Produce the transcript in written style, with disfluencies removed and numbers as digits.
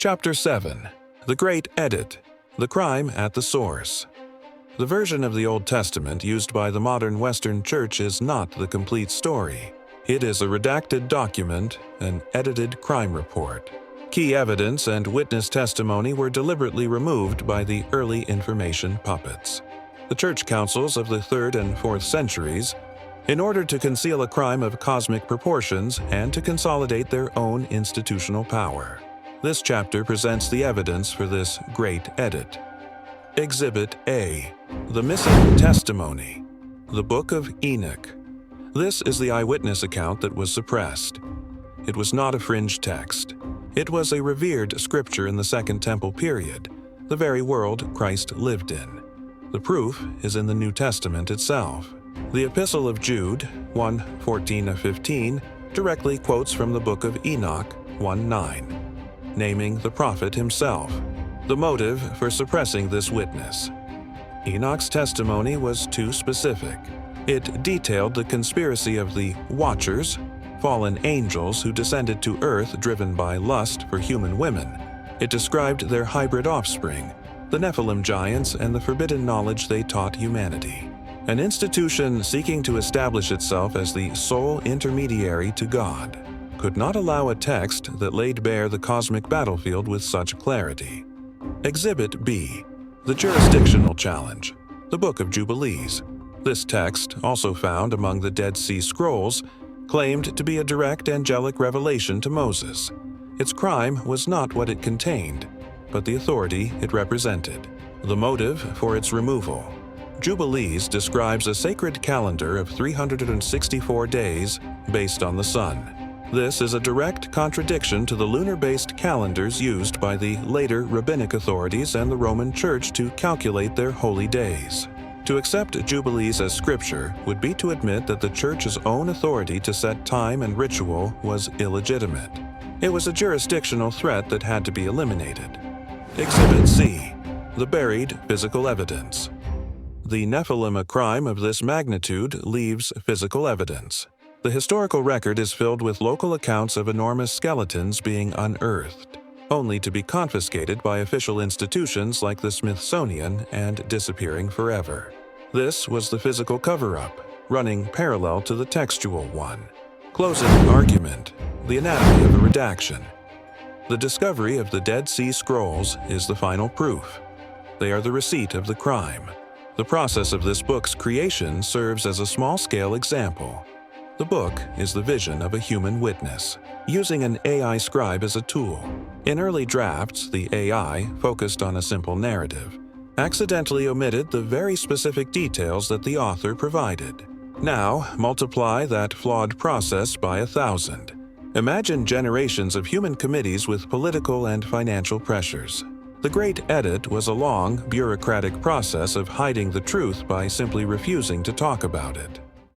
Chapter 7. The Great Edit. The Crime at the Source. The version of the Old Testament used by the modern Western Church is not the complete story. It is a redacted document, an edited crime report. Key evidence and witness testimony were deliberately removed by the early information puppets. The church councils of the 3rd and 4th centuries, in order to conceal a crime of cosmic proportions and to consolidate their own institutional power. This chapter presents the evidence for this great edit. Exhibit A. The Missing Testimony. The Book of Enoch. This is the eyewitness account that was suppressed. It was not a fringe text. It was a revered scripture in the Second Temple period, the very world Christ lived in. The proof is in the New Testament itself. The Epistle of Jude, 1:14-15, directly quotes from the Book of Enoch, 1:9, naming the prophet himself. The motive for suppressing this witness. Enoch's testimony was too specific. It detailed the conspiracy of the Watchers, fallen angels who descended to earth driven by lust for human women. It described their hybrid offspring, the Nephilim giants, and the forbidden knowledge they taught humanity. An institution seeking to establish itself as the sole intermediary to God could not allow a text that laid bare the cosmic battlefield with such clarity. Exhibit B. The Jurisdictional Challenge. The Book of Jubilees. This text, also found among the Dead Sea Scrolls, claimed to be a direct angelic revelation to Moses. Its crime was not what it contained, but the authority it represented. The motive for its removal. Jubilees describes a sacred calendar of 364 days based on the sun. This is a direct contradiction to the lunar-based calendars used by the later rabbinic authorities and the Roman Church to calculate their holy days. To accept Jubilees as scripture would be to admit that the Church's own authority to set time and ritual was illegitimate. It was a jurisdictional threat that had to be eliminated. Exhibit C. The Buried Physical Evidence. The Nephilim, a crime of this magnitude, leaves physical evidence. The historical record is filled with local accounts of enormous skeletons being unearthed, only to be confiscated by official institutions like the Smithsonian and disappearing forever. This was the physical cover-up, running parallel to the textual one. Closing argument: the anatomy of a redaction. The discovery of the Dead Sea Scrolls is the final proof. They are the receipt of the crime. The process of this book's creation serves as a small-scale example. The book is the vision of a human witness, using an AI scribe as a tool. In early drafts, the AI, focused on a simple narrative, accidentally omitted the very specific details that the author provided. Now, multiply that flawed process by 1,000. Imagine generations of human committees with political and financial pressures. The Great Edit was a long, bureaucratic process of hiding the truth by simply refusing to talk about it.